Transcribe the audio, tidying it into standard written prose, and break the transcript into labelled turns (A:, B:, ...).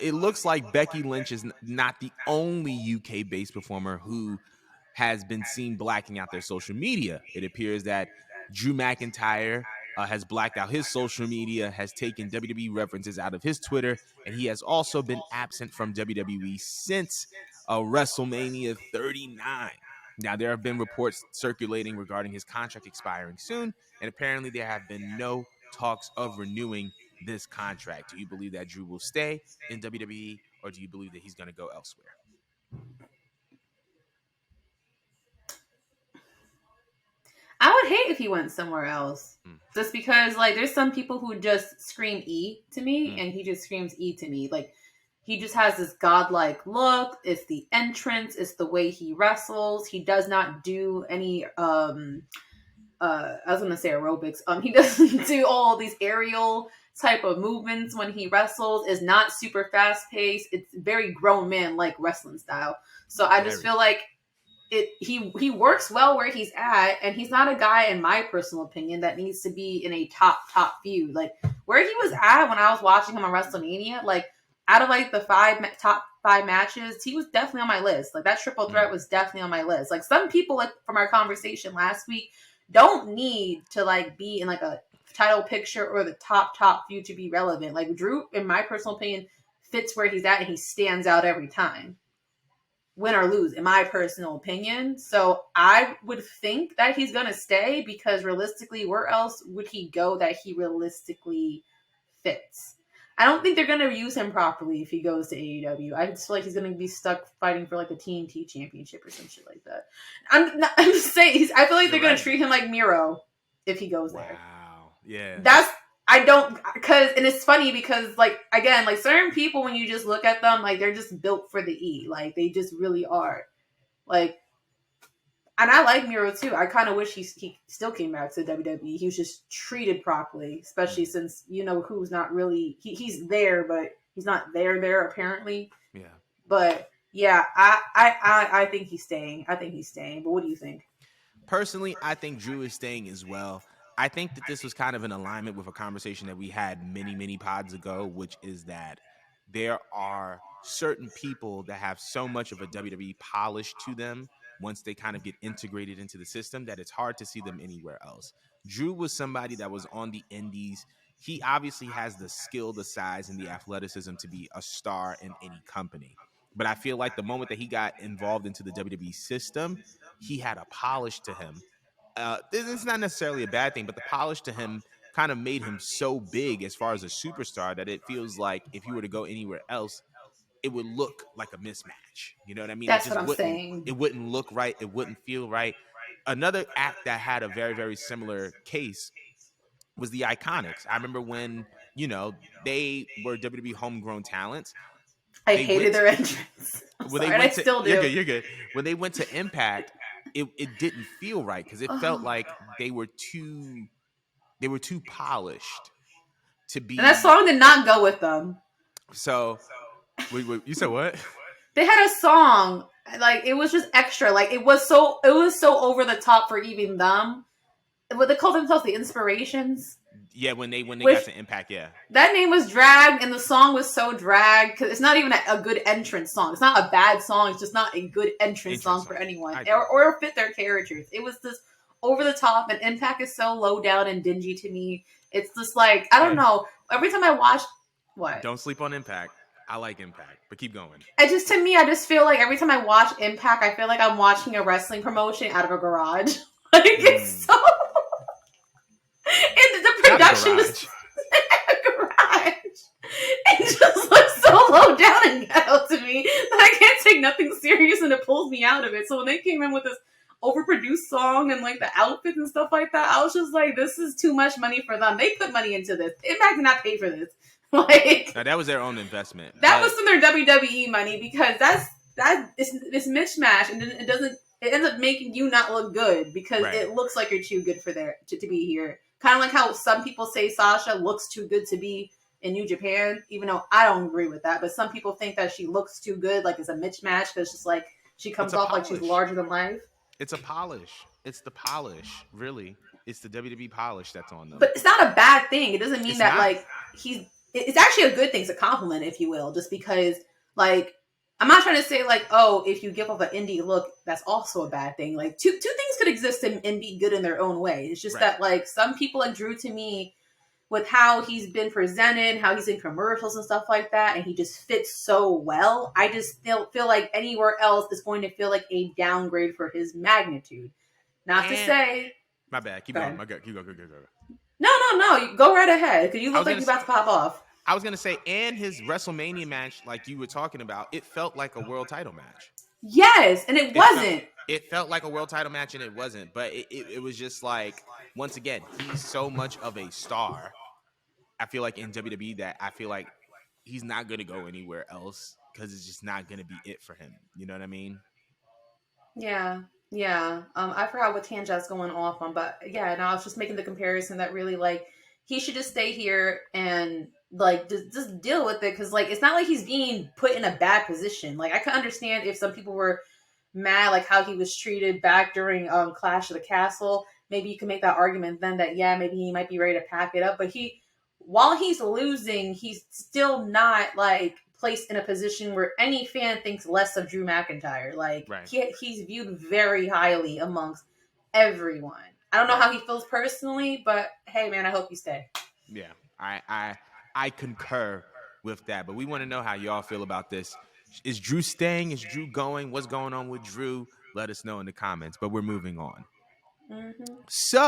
A: It looks like Becky Lynch is not the only UK-based performer who has been seen blacking out their social media. It appears that Drew McIntyre has blacked out his social media, has taken WWE references out of his Twitter, and he has also been absent from WWE since WrestleMania 39. Now, there have been reports circulating regarding his contract expiring soon, and apparently there have been no talks of renewing this contract. Do you believe that Drew will stay in WWE, or do you believe that he's going to go elsewhere?
B: I would hate if he went somewhere else. Just because, like, there's some people who just scream E to me, and he just screams E to me. Like, he just has this godlike look. It's the entrance. It's the way he wrestles. He does not do any, I was going to say aerobics. He doesn't do all these aerial type of movements when he wrestles. It's not super fast paced. It's very grown man like wrestling style. So I just feel like he works well where he's at, and he's not a guy, in my personal opinion, that needs to be in a top feud. Like where he was at when I was watching him on WrestleMania, like out of like the top five matches, he was definitely on my list. Like that triple threat was definitely on my list. Like some people, like from our conversation last week, don't need to like be in like a title picture or the top feud to be relevant. Like Drew, in my personal opinion, fits where he's at, and he stands out every time, win or lose, in my personal opinion. So I would think that he's going to stay, because realistically, where else would he go that he realistically fits? I don't think they're going to use him properly if he goes to AEW. I just feel like he's going to be stuck fighting for like a TNT championship or some shit like that. I'm just saying, I feel like they're going to treat him like Miro if he goes there.
A: Wow. Yeah.
B: And it's funny because, like, again, like certain people, when you just look at them, like they're just built for the E. Like they just really are. Like, and I like Miro too. I kind of wish he still came back to WWE. He was just treated properly, especially since, you know, who's not really, he's there, but he's not there apparently.
A: Yeah.
B: But yeah, I think he's staying. But what do you think?
A: Personally, I think Drew is staying as well. I think that this was kind of in alignment with a conversation that we had many pods ago, which is that there are certain people that have so much of a WWE polish to them once they kind of get integrated into the system that it's hard to see them anywhere else. Drew was somebody that was on the indies. He obviously has the skill, the size, and the athleticism to be a star in any company. But I feel like the moment that he got involved into the WWE system, he had a polish to him. This is not necessarily a bad thing, but the polish to him kind of made him so big as far as a superstar that it feels like if he were to go anywhere else, it would look like a mismatch. You know what I mean?
B: That's what I'm saying.
A: It wouldn't look right. It wouldn't feel right. Another act that had a very similar case was the Iconics. I remember when, you know, they were WWE homegrown talents.
B: I hated their entrance. I still do.
A: You're good. When they went to Impact, it didn't feel right because it felt like they were too polished to be.
B: And that song did not go with them.
A: So, wait, you said what?
B: They had a song, like it was just extra. Like it was so over the top for even them. What they called themselves, the Inspirations.
A: Yeah, when they got to Impact, yeah.
B: That name was dragged, and the song was so dragged because it's not even a good entrance song. It's not a bad song. It's just not a good entrance song for anyone, or fit their characters. It was just over the top, and Impact is so low down and dingy to me. It's just like, I don't know. Every time I watch, what?
A: Don't sleep on Impact. I like Impact, but keep going.
B: I just feel like every time I watch Impact, I feel like I'm watching a wrestling promotion out of a garage. Like it's so. And the production just garage. It just looks so low down and ghetto to me that I can't take nothing serious, and it pulls me out of it. So when they came in with this overproduced song and like the outfits and stuff like that, I was just like, this is too much money for them. They put money into this. Impact did not pay for this. Like,
A: now, that was their own investment.
B: That was from their WWE money, because it's mismatch, and then it ends up making you not look good because it looks like you're too good for to be here. Kind of like how some people say Sasha looks too good to be in New Japan, even though I don't agree with that. But some people think that she looks too good, like it's a mismatch, because just like she comes off like she's larger than life.
A: It's a polish. It's the polish, really. It's the WWE polish that's on them.
B: But it's not a bad thing. It doesn't mean that like he's it's actually a good thing. It's a compliment, if you will, just because, like, I'm not trying to say, like, oh, if you give up an indie look, that's also a bad thing. Like, two things could exist and be good in their own way. It's just that, like, some people like Drew, to me, with how he's been presented, how he's in commercials and stuff like that, and he just fits so well. I just feel like anywhere else is going to feel like a downgrade for his magnitude. Not to say,
A: my bad. Keep going. My good. Keep going. Go.
B: No. Go right ahead, because you look like you're about to pop off.
A: I was gonna say, and his WrestleMania match, like you were talking about, it felt like a world title match.
B: Yes, and it wasn't.
A: It felt like a world title match, and it wasn't. But it was just like, once again, he's so much of a star. I feel like in WWE that I feel like he's not gonna go anywhere else because it's just not gonna be it for him. You know what I mean?
B: Yeah. I forgot what tangent I was going off on, but yeah, and I was just making the comparison that really, like, he should just stay here and, like, just deal with it, because, like, it's not like he's being put in a bad position. Like, I can understand if some people were mad, like, how he was treated back during Clash of the Castle. Maybe you can make that argument then that, yeah, maybe he might be ready to pack it up, but while he's losing, he's still not, like, placed in a position where any fan thinks less of Drew McIntyre. Like, he's viewed very highly amongst everyone. I don't know how he feels personally, but hey, man, I hope you stay.
A: Yeah, I concur with that. But we want to know how y'all feel about this. Is Drew staying? Is Drew going? What's going on with Drew? Let us know in the comments. But we're moving on.
B: Mm-hmm.
A: So